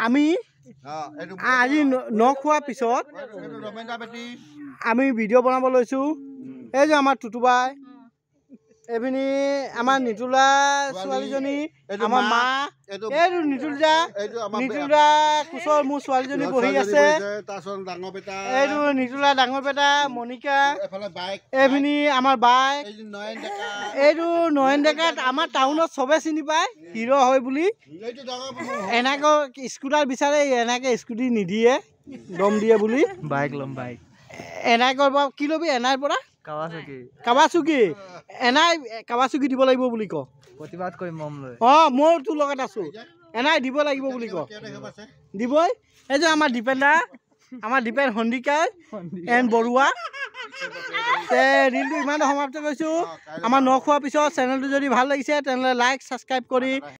আমি আজি নখোৱাৰ পিছত আমি ভিডিঅ' বনাব লৈছো এই যে আমাৰ টুটুবাই এভিনি আমাৰ নিতুলা ছোৱালীজনী আমাৰ মা এইটো নিতুলা কোচৰ মোৰ ছোৱালীজনী বহি আছে এইটো নিতুলা ডাঙৰ বেটা মনিকা এভিনি আমাৰ বাইক এইটো নয়ন ডেকাত আমাৰ টাউনত চবে চিনি পায় হিৰো হয় বুলি এনেকৈ স্কুটাৰ বিচাৰে এনেকৈ স্কুটি নিদিয়ে দম দিয়ে বুলি বাইক লম বাইক এনাইকৰ পৰা কি ল'বি এনাইৰ পৰা কাৱাচুকি এনাই কাৱাচুকি দিব লাগিব বুলি ক প্ৰতিবাদ কৰি মম লৈ মই তোৰ লগত আছো এনাই দিব লাগিব বুলি ক দিবই এই যে আমাৰ দীপেন সন্দিকা এন বৰুৱা ৰিলটো ইমানে সমাপ্ত কৰিছো আমাৰ নখোৱাৰ পিছত চেনেলটো যদি ভাল লাগিছে তেনেহ'লে লাইক ছাবস্ক্ৰাইব কৰি